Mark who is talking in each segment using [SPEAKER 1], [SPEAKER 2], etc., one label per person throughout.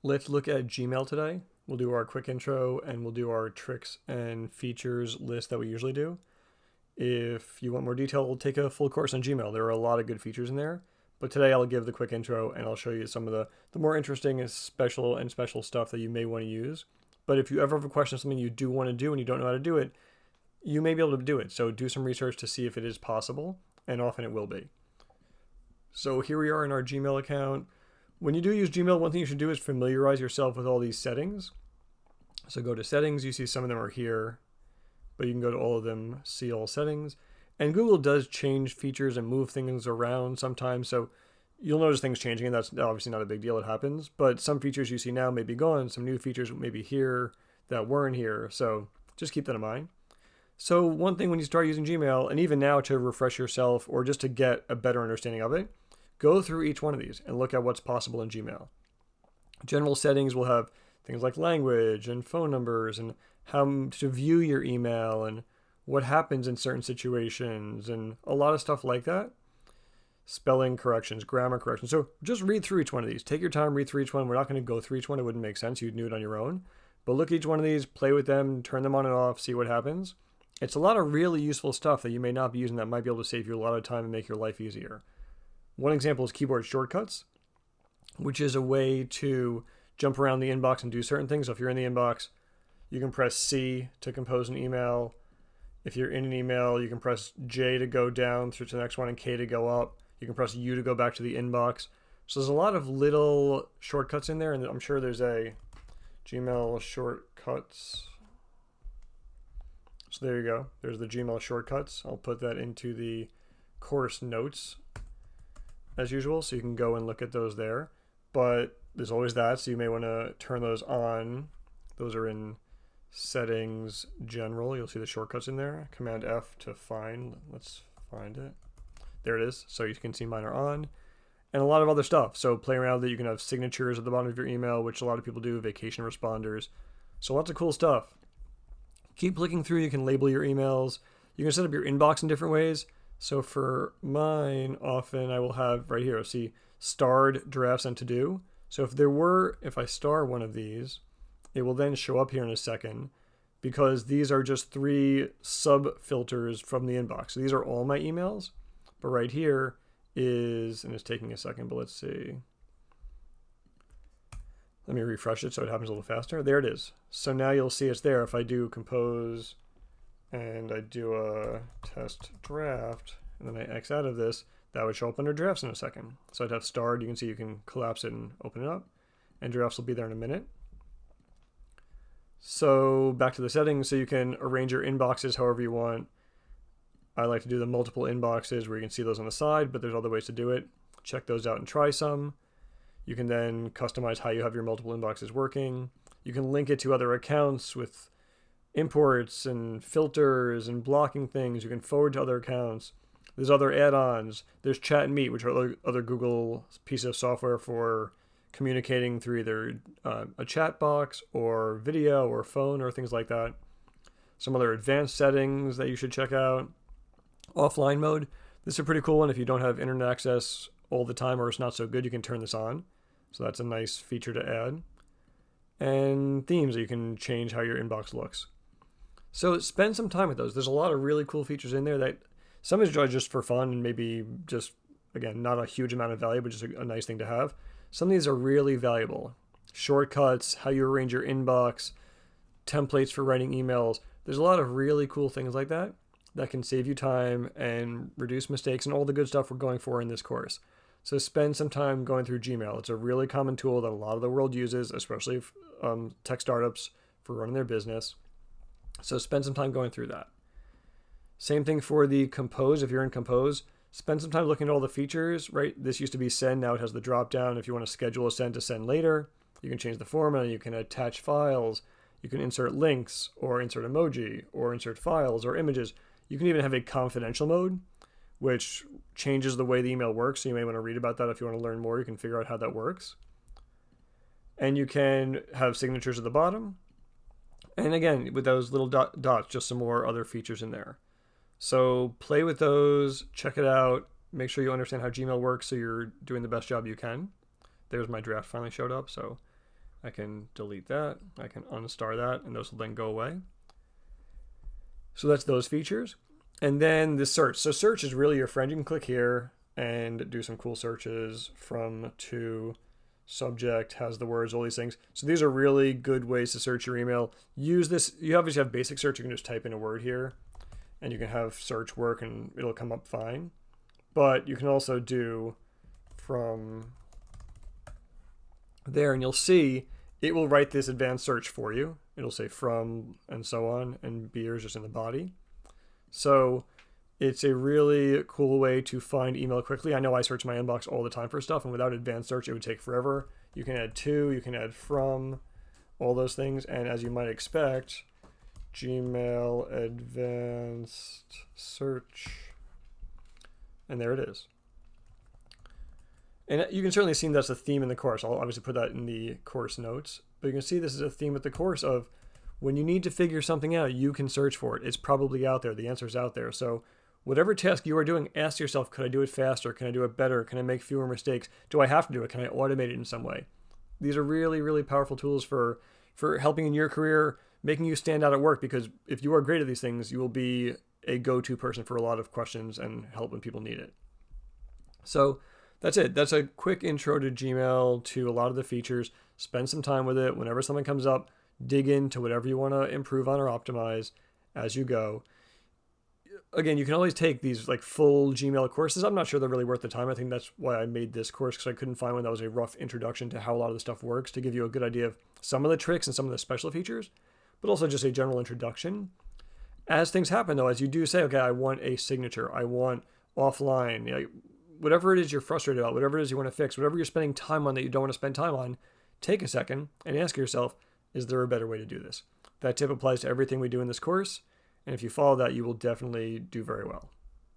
[SPEAKER 1] Let's look at Gmail today. We'll do our quick intro and we'll do our tricks and features list that we usually do. If you want more detail, we'll take a full course on Gmail. There are a lot of good features in there. But today I'll give the quick intro and I'll show you some of the more interesting and special stuff that you may want to use. But if you ever have a question, something you do want to do and you don't know how to do it, you may be able to do it. So do some research to see if it is possible, and often it will be. So here we are in our Gmail account. When you do use Gmail, one thing you should do is familiarize yourself with all these settings. So go to settings, you see some of them are here, but you can go to all of them, see all settings. And Google does change features and move things around sometimes, so you'll notice things changing, and that's obviously not a big deal, it happens. But some features you see now may be gone, some new features may be here that weren't here, so just keep that in mind. So one thing when you start using Gmail, and even now to refresh yourself or just to get a better understanding of it, go through each one of these and look at what's possible in Gmail. General settings will have things like language and phone numbers and how to view your email and what happens in certain situations and a lot of stuff like that. Spelling corrections, grammar corrections. So just read through each one of these. Take your time, read through each one. We're not going to go through each one. It wouldn't make sense. You'd do it on your own. But look at each one of these, play with them, turn them on and off, see what happens. It's a lot of really useful stuff that you may not be using that might be able to save you a lot of time and make your life easier. One example is keyboard shortcuts, which is a way to jump around the inbox and do certain things. So if you're in the inbox, you can press C to compose an email. If you're in an email, you can press J to go down through to the next one and K to go up. You can press U to go back to the inbox. So there's a lot of little shortcuts in there, and I'm sure there's a Gmail shortcuts. So there you go. There's the Gmail shortcuts. I'll put that into the course notes as usual, so you can go and look at those there. But there's always that, so you may want to turn those on. Those are in settings general. You'll see the shortcuts in there. Command F to find. Let's find it. There it is. So you can see mine are on. And a lot of other stuff. So play around with it. You can have signatures at the bottom of your email, which a lot of people do, vacation responders. So lots of cool stuff. Keep clicking through. You can label your emails. You can set up your inbox in different ways. So for mine, often I will have right here, see starred drafts and to do. So if I star one of these, it will then show up here in a second because these are just 3 sub filters from the inbox. So these are all my emails, but right here is, and it's taking a second, but let's see. Let me refresh it so it happens a little faster. There it is. So now you'll see it's there. If I do compose and I do a test draft, and then I X out of this, that would show up under drafts in a second. So I'd have starred. You can see you can collapse it and open it up, and drafts will be there in a minute. So back to the settings, so you can arrange your inboxes however you want. I like to do the multiple inboxes where you can see those on the side, but there's other ways to do it. Check those out and try some. You can then customize how you have your multiple inboxes working. You can link it to other accounts with imports and filters and blocking things. You can forward to other accounts. There's other add-ons. There's Chat and Meet, which are other Google pieces of software for communicating through either a chat box or video or phone or things like that. Some other advanced settings that you should check out. Offline mode. This is a pretty cool one. If you don't have internet access all the time or it's not so good, you can turn this on. So that's a nice feature to add. And themes, you can change how your inbox looks. So spend some time with those. There's a lot of really cool features in there that some is just for fun and maybe just, again, not a huge amount of value, but just a nice thing to have. Some of these are really valuable. Shortcuts, how you arrange your inbox, templates for writing emails. There's a lot of really cool things like that that can save you time and reduce mistakes and all the good stuff we're going for in this course. So spend some time going through Gmail. It's a really common tool that a lot of the world uses, especially tech startups for running their business. So spend some time going through that. Same thing for the Compose. If you're in Compose, spend some time looking at all the features, right? This used to be send, now it has the drop down. If you want to schedule a send to send later, you can change the format, you can attach files, you can insert links or insert emoji or insert files or images. You can even have a confidential mode, which changes the way the email works. So you may want to read about that if you want to learn more. You can figure out how that works. And you can have signatures at the bottom. And again, with those little dots, just some more other features in there. So play with those, check it out, make sure you understand how Gmail works so you're doing the best job you can. There's my draft finally showed up. So I can delete that. I can unstar that, and those will then go away. So that's those features. And then the search. So search is really your friend. You can click here and do some cool searches, from to, subject, has the words, all these things. So these are really good ways to search your email. Use this. You obviously have basic search. You can just type in a word here and you can have search work and it'll come up fine. But you can also do from there, and you'll see it will write this advanced search for you. It'll say from and so on, and beer is just in the body. So it's a really cool way to find email quickly. I know I search my inbox all the time for stuff, and without advanced search, it would take forever. You can add to, you can add from, all those things. And as you might expect, Gmail advanced search, and there it is. And you can certainly see that's a theme in the course. I'll obviously put that in the course notes, but you can see this is a theme with the course of when you need to figure something out, you can search for it. It's probably out there. The answer's out there. So whatever task you are doing, ask yourself, could I do it faster? Can I do it better? Can I make fewer mistakes? Do I have to do it? Can I automate it in some way? These are really, really powerful tools for helping in your career, making you stand out at work, because if you are great at these things, you will be a go-to person for a lot of questions and help when people need it. So that's it. That's a quick intro to Gmail, to a lot of the features. Spend some time with it. Whenever something comes up, dig into whatever you want to improve on or optimize as you go. Again, you can always take these like full Gmail courses. I'm not sure they're really worth the time. I think that's why I made this course, because I couldn't find one that was a rough introduction to how a lot of the stuff works, to give you a good idea of some of the tricks and some of the special features, but also just a general introduction. As things happen, though, as you do say, okay, I want a signature, I want offline, whatever it is you're frustrated about, whatever it is you want to fix, whatever you're spending time on that you don't want to spend time on, take a second and ask yourself, is there a better way to do this? That tip applies to everything we do in this course, and if you follow that, you will definitely do very well.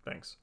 [SPEAKER 1] Thanks.